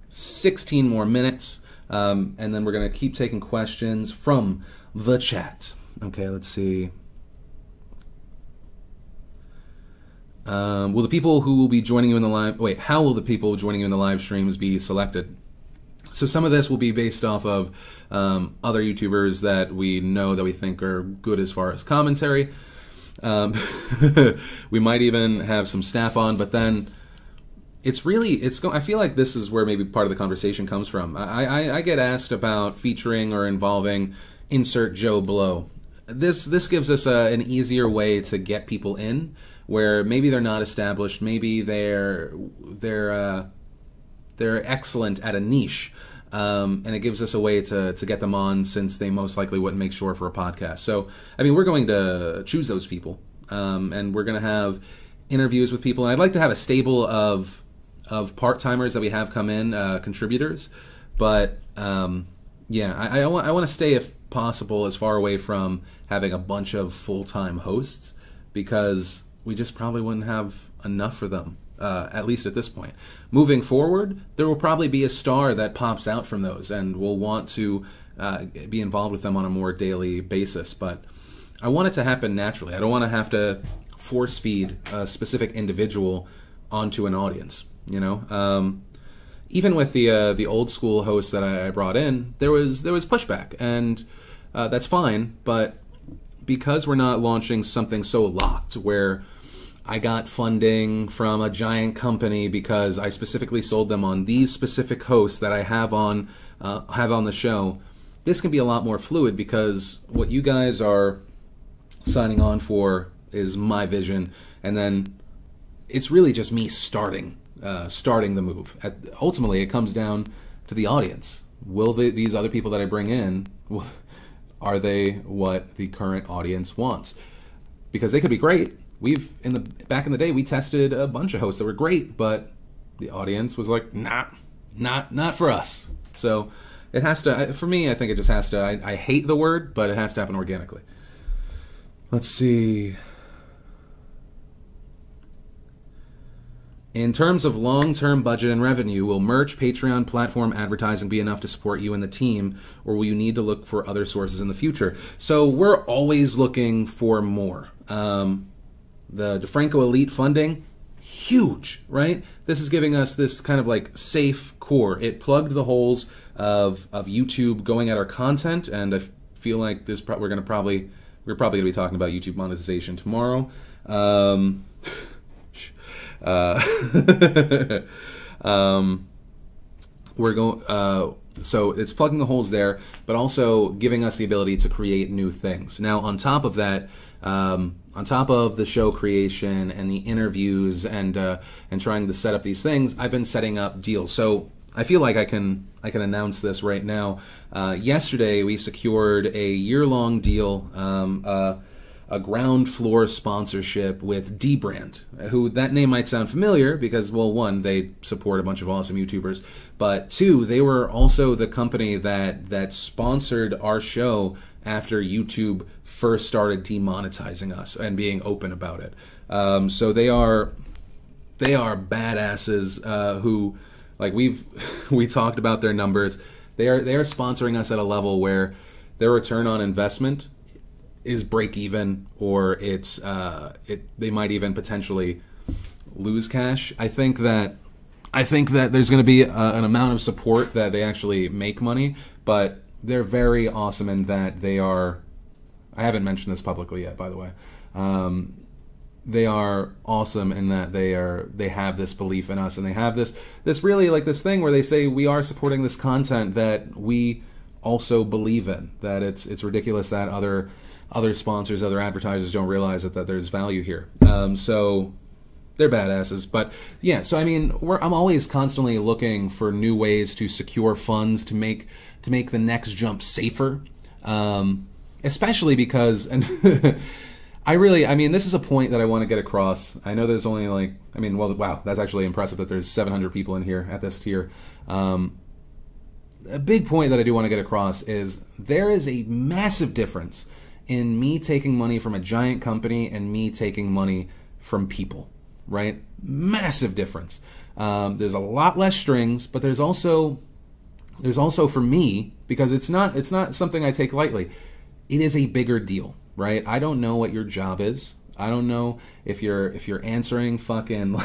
16 more minutes. And then we're going to keep taking questions from the chat. Okay, let's see. Will the people who will be joining you in the live... Wait, how will the people joining you in the live streams be selected? So some of this will be based off of other YouTubers that we know that we think are good as far as commentary. We might even have some staff on, but then... I feel like this is where maybe part of the conversation comes from. I get asked about featuring or involving insert Joe Blow. This gives us an easier way to get people in, where maybe they're not established, maybe they're excellent at a niche, and it gives us a way to get them on, since they most likely wouldn't make sure for a podcast. So, I mean, we're going to choose those people, and we're going to have interviews with people, and I'd like to have a stable of part-timers that we have come in, contributors, but yeah, I want to stay, if possible, as far away from having a bunch of full-time hosts, because we just probably wouldn't have enough for them, at least at this point. Moving forward, there will probably be a star that pops out from those, and we'll want to be involved with them on a more daily basis, but I want it to happen naturally. I don't want to have to force-feed a specific individual onto an audience. You know, even with the old school hosts that I brought in, there was pushback, and that's fine. But because we're not launching something so locked, where I got funding from a giant company because I specifically sold them on these specific hosts that I have on the show, this can be a lot more fluid, because what you guys are signing on for is my vision, and then it's really just me starting the move. Ultimately, it comes down to the audience. Will these other people that I bring in, are they what the current audience wants? Because they could be great. Back in the day, we tested a bunch of hosts that were great, but the audience was like, nah, not for us. So it has to, for me, I think it just has to, I hate the word, but it has to happen organically. Let's see. In terms of long-term budget and revenue, will merch, Patreon, platform advertising be enough to support you and the team, or will you need to look for other sources in the future? So we're always looking for more. The DeFrancoElite funding, huge, right? This is giving us this kind of like safe core. It plugged the holes of YouTube going at our content, and I feel like we're probably going to be talking about YouTube monetization tomorrow. So it's plugging the holes there, but also giving us the ability to create new things. Now, on top of that, on top of the show creation and the interviews and trying to set up these things, I've been setting up deals. So I feel like I can announce this right now. Yesterday, we secured a year-long deal, a ground floor sponsorship with DeBrand, who that name might sound familiar because, well, one, they support a bunch of awesome YouTubers, but two, they were also the company that sponsored our show after YouTube first started demonetizing us and being open about it. So they are badasses who, like, we talked about their numbers. They are sponsoring us at a level where their return on investment is break even, or they might even potentially lose cash. I think that there's going to be an amount of support that they actually make money, but they're very awesome in that they are. I haven't mentioned this publicly yet, by the way. They are awesome in that they have this belief in us, and they have this really like this thing where they say we are supporting this content that we also believe in. That it's ridiculous that other sponsors, other advertisers don't realize that there's value here. So they're badasses. But yeah, so I mean, I'm always constantly looking for new ways to secure funds to make the next jump safer, especially because and. I mean, this is a point that I want to get across. I know there's only like, I mean, well, wow, that's actually impressive that there's 700 people in here at this tier. A big point that I do want to get across is there is a massive difference in me taking money from a giant company and me taking money from people, right? Massive difference. There's a lot less strings, but there's also for me, because it's not something I take lightly, it is a bigger deal. Right? I don't know what your job is. I don't know if you're answering fucking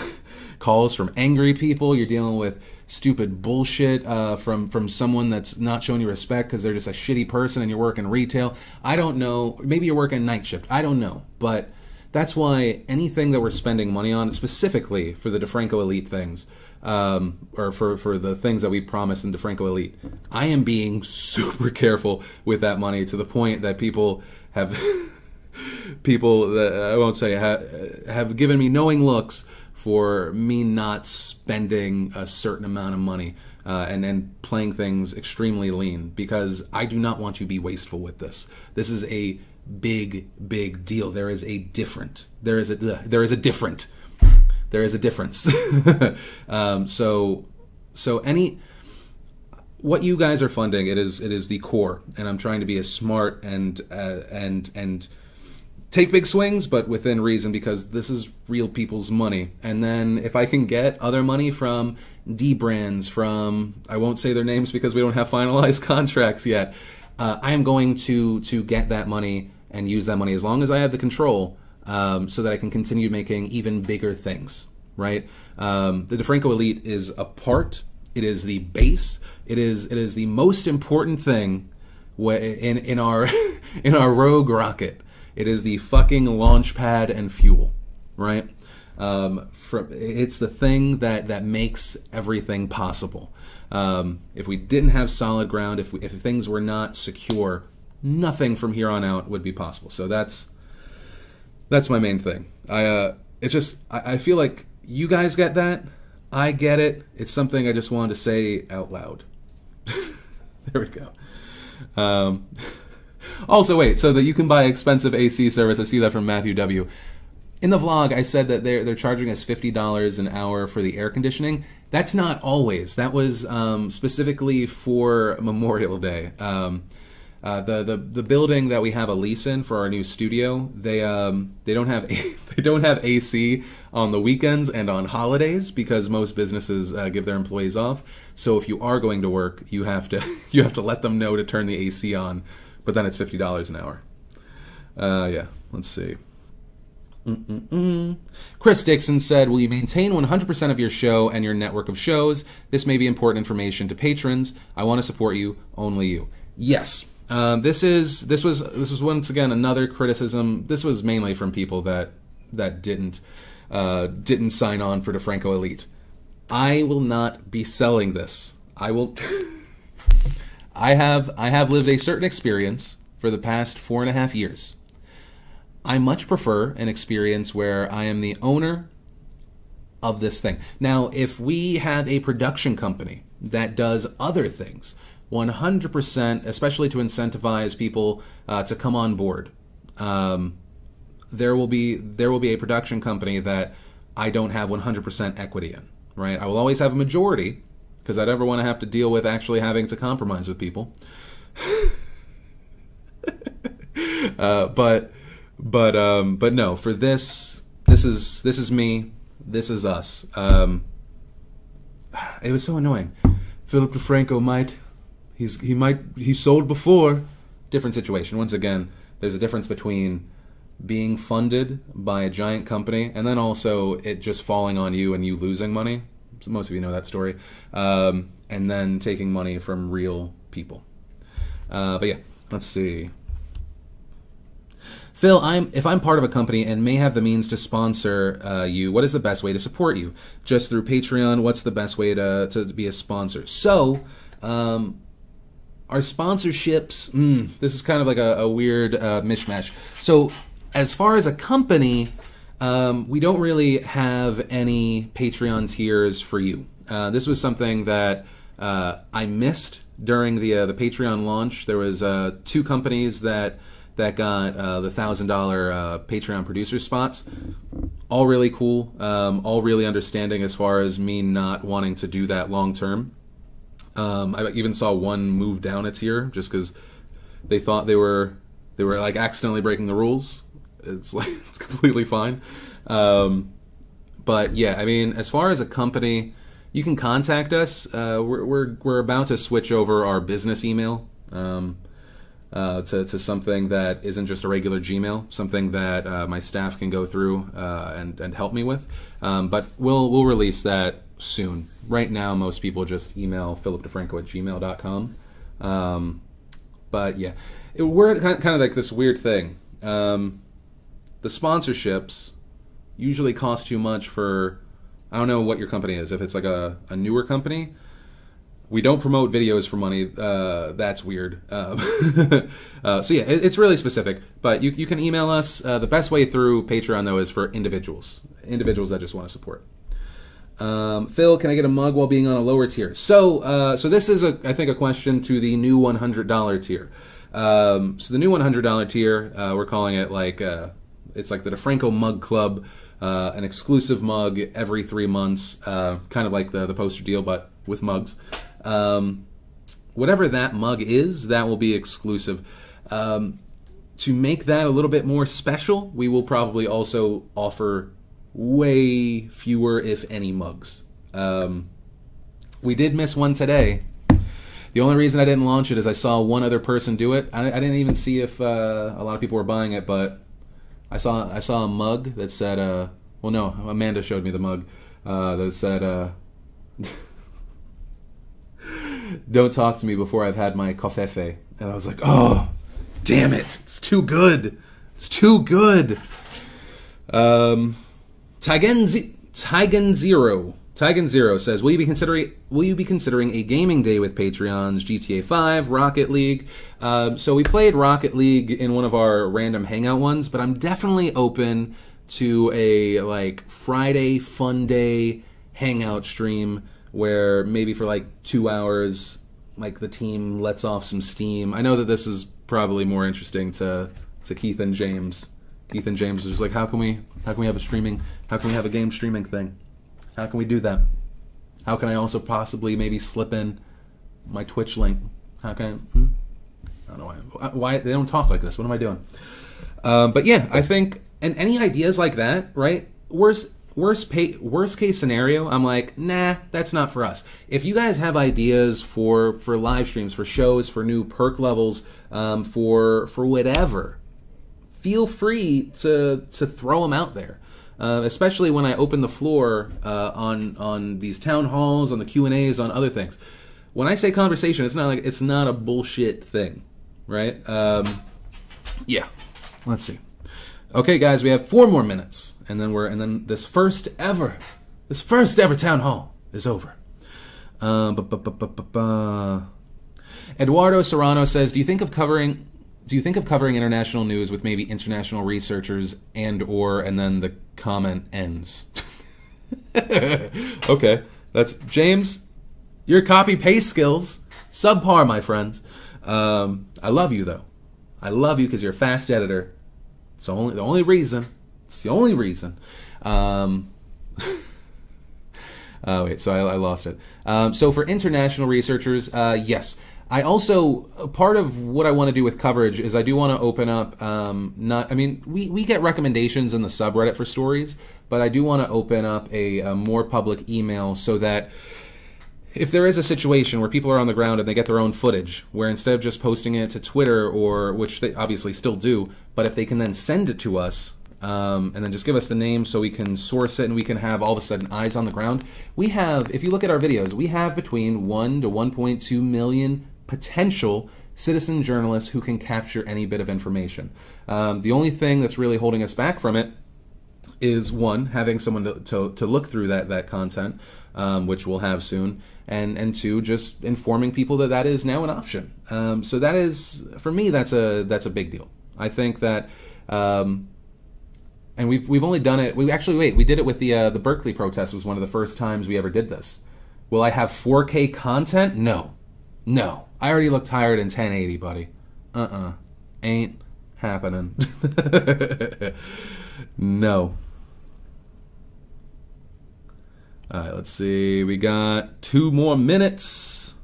calls from angry people. You're dealing with stupid bullshit from someone that's not showing you respect because they're just a shitty person and you're working retail. I don't know. Maybe you're working night shift. I don't know. But that's why anything that we're spending money on, specifically for the DeFrancoElite things, or for the things that we promised in DeFrancoElite, I am being super careful with that money to the point that people that I won't say have given me knowing looks for me not spending a certain amount of money and playing things extremely lean, because I do not want to be wasteful with this. This is a big deal. There is a difference. So any what you guys are funding, it is the core, and I'm trying to be as smart and take big swings, but within reason, because this is real people's money. And then if I can get other money from D brands, from, I won't say their names because we don't have finalized contracts yet, I am going to get that money and use that money as long as I have the control, so that I can continue making even bigger things. Right? The DeFrancoElite is a part. It is the base. It is the most important thing in our in our rogue rocket. It is the fucking launch pad and fuel, right? It's the thing that makes everything possible. If we didn't have solid ground, if things were not secure, nothing from here on out would be possible. So that's my main thing. I feel like you guys get that. I get it. It's something I just wanted to say out loud. There we go. Also, wait, so that you can buy expensive AC service. I see that from Matthew W. In the vlog, I said that they're charging us $50 an hour for the air conditioning. That's not always. That was specifically for Memorial Day. The building that we have a lease in for our new studio, they don't have AC on the weekends and on holidays because most businesses give their employees off. So if you are going to work, you have to let them know to turn the AC on. But then it's $50 an hour. Yeah, let's see. Chris Dixon said, will you maintain 100% of your show and your network of shows? This may be important information to patrons. I want to support you, only you. Yes. This was once again another criticism. This was mainly from people that didn't sign on for DeFrancoElite. I will not be selling this. I will. I have lived a certain experience for the past 4.5 years. I much prefer an experience where I am the owner of this thing. Now, if we have a production company that does other things, 100%, especially to incentivize people to come on board, there will be a production company that I don't have 100% equity in. Right? I will always have a majority because I never want to have to deal with actually having to compromise with people. But no, for this is me. This is us. It was so annoying. Phillip DeFranco he sold before. Different situation. Once again, there's a difference between being funded by a giant company and then also it just falling on you and you losing money. So most of you know that story. And then taking money from real people. But yeah, let's see. Phil, if I'm part of a company and may have the means to sponsor you, what is the best way to support you? Just through Patreon? What's the best way to be a sponsor? So, our sponsorships, this is kind of like a weird mishmash. So, as far as a company, we don't really have any Patreon tiers for you. This was something that I missed during the Patreon launch. There was 2 companies that got the $1,000 Patreon producer spots. All really cool, all really understanding as far as me not wanting to do that long term. I even saw one move down a tier just because they thought they were like accidentally breaking the rules. It's like it's completely fine. But yeah, I mean, as far as a company, you can contact us. We're about to switch over our business email to something that isn't just a regular Gmail, something that my staff can go through and help me with. But we'll release that soon. Right now, most people just email philipdefranco@gmail.com. But yeah, we're kind of like this weird thing. The sponsorships usually cost too much for, I don't know what your company is. If it's like a newer company, we don't promote videos for money. That's weird. So yeah, it's really specific. But you can email us. The best way through Patreon, though, is for individuals that just want to support. Phil, can I get a mug while being on a lower tier? So this is, I think, a question to the new $100 tier. So the new $100 tier, we're calling it like, it's like the DeFranco Mug Club, an exclusive mug every 3 months, kind of like the poster deal, but with mugs. Whatever that mug is, that will be exclusive. To make that a little bit more special, we will probably also offer way fewer, if any, mugs. We did miss one today. The only reason I didn't launch it is I saw one other person do it. I didn't even see if a lot of people were buying it, but I saw a mug that said, well, no, Amanda showed me the mug that said, "Don't talk to me before I've had my covfefe." And I was like, oh, damn it, it's too good. It's too good. Tigen Zero says, will you be considering a gaming day with Patreons, GTA 5, Rocket League? So we played Rocket League in one of our random hangout ones, but I'm definitely open to a like Friday fun day hangout stream where maybe for like 2 hours, like the team lets off some steam. I know that this is probably more interesting to Keith and James. Keith and James is just like, how can we have a game streaming thing? How can we do that? How can I also possibly maybe slip in my Twitch link? How can I don't know why they don't talk like this. What am I doing? But yeah, I think, and any ideas like that, right? Worst case scenario, I'm like, nah, that's not for us. If you guys have ideas for live streams, for shows, for new perk levels, for whatever, feel free to throw them out there. Especially when I open the floor on these town halls, on the Q&As, on other things. When I say conversation, it's not a bullshit thing, right? Yeah. Let's see. Okay, guys, we have 4 more minutes, and then this first ever town hall is over. Eduardo Serrano says, do you think of covering international news with maybe international researchers and then the comment ends? Okay, that's James. Your copy paste skills subpar, my friend. I love you though. I love you because you're a fast editor. It's the only reason. It's the only reason. Oh wait, so I lost it. So for international researchers, yes. I also, part of what I want to do with coverage is I do want to open up, we get recommendations in the subreddit for stories, but I do want to open up a more public email so that if there is a situation where people are on the ground and they get their own footage, where instead of just posting it to Twitter, or which they obviously still do, but if they can then send it to us, and then just give us the name so we can source it and we can have all of a sudden eyes on the ground. We have, if you look at our videos, we have between 1 to 1.2 million potential citizen journalists who can capture any bit of information. The only thing that's really holding us back from it is, one, having someone to look through that content, which we'll have soon, and two, just informing people that is now an option. So that is, for me, that's a big deal. I think that And we've only done it. We did it with the Berkeley protest. Was one of the first times we ever did this. Will I have 4K content? No. I already look tired in 1080, buddy. Ain't happening. No. All right, let's see. We got 2 more minutes.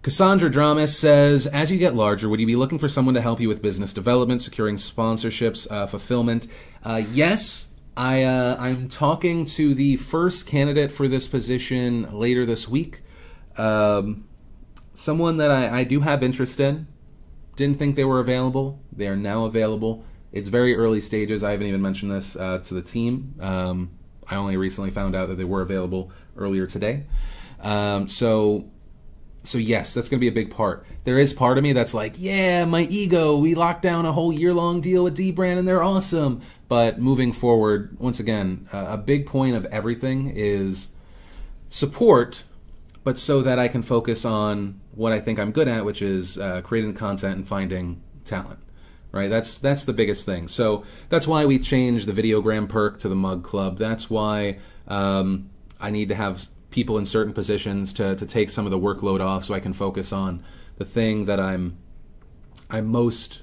Cassandra Dramas says, as you get larger, would you be looking for someone to help you with business development, securing sponsorships, fulfillment? Yes. I'm talking to the first candidate for this position later this week. Someone that I do have interest in. Didn't think they were available. They are now available. It's very early stages. I haven't even mentioned this to the team. I only recently found out that they were available earlier today. So yes, that's going to be a big part. There is part of me that's like, yeah, my ego, we locked down a whole year-long deal with D-Brand and they're awesome. But moving forward, once again, a big point of everything is support, but so that I can focus on what I think I'm good at, which is creating the content and finding talent. Right? That's the biggest thing. So that's why we changed the Videogram perk to the Mug Club. That's why I need to have people in certain positions to take some of the workload off so I can focus on the thing that I'm most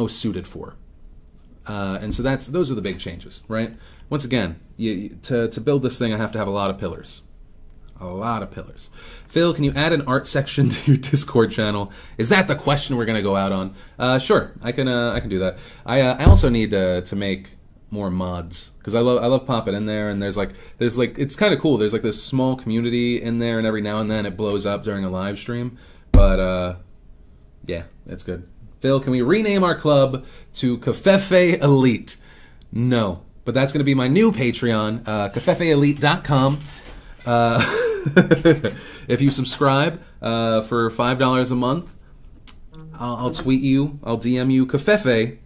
suited for. And so those are the big changes, right? Once again, to build this thing, I have to have a lot of pillars. A lot of pillars. Phil, can you add an art section to your Discord channel? Is that the question we're going to go out on? Sure, I can do that. I also need to make more mods because I love popping in there, and there's like it's kind of cool. There's like this small community in there, and every now and then it blows up during a live stream. But yeah, that's good. Phil, can we rename our club to DeFrancoElite? No, but that's going to be my new Patreon, DeFrancoElite.com. If you subscribe for $5 a month, I'll tweet you, I'll DM you Cafefe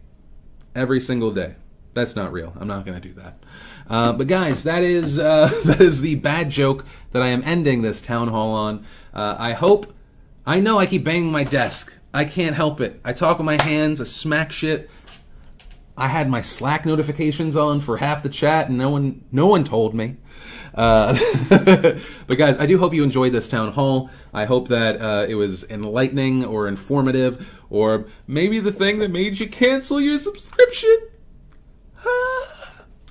every single day. That's not real. I'm not going to do that. But guys, that is the bad joke that I am ending this town hall on. I know I keep banging my desk. I can't help it. I talk with my hands. I smack shit. I had my Slack notifications on for half the chat, and no one told me. But guys, I do hope you enjoyed this town hall. I hope that it was enlightening or informative, or maybe the thing that made you cancel your subscription.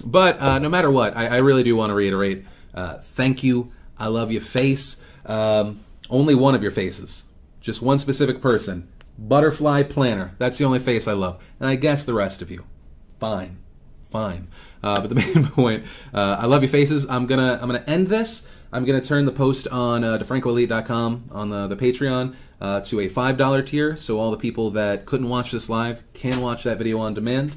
But no matter what, I really do want to reiterate, thank you. I love your face. Only one of your faces. Just one specific person. Butterfly Planner. That's the only face I love. And I guess the rest of you. Fine. But the main point, I love your faces. I'm gonna end this. I'm gonna turn the post on DeFrancoElite.com on the Patreon to a $5 tier, so all the people that couldn't watch this live can watch that video on demand.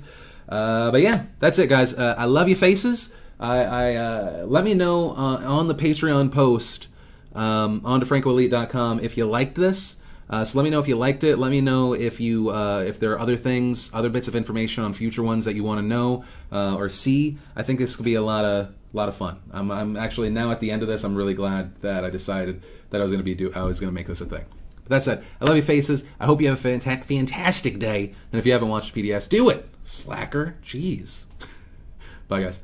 But yeah, that's it, guys. I love your faces. Let me know on the Patreon post on DeFrancoElite.com if you liked this. So let me know if you liked it. Let me know if there are other things, other bits of information on future ones that you want to know or see. I think this could be a lot of fun. I'm actually now at the end of this. I'm really glad that I decided that I was going to make this a thing. But that said, I love your faces. I hope you have a fantastic day. And if you haven't watched PDS, do it. Slacker. Jeez. Bye, guys.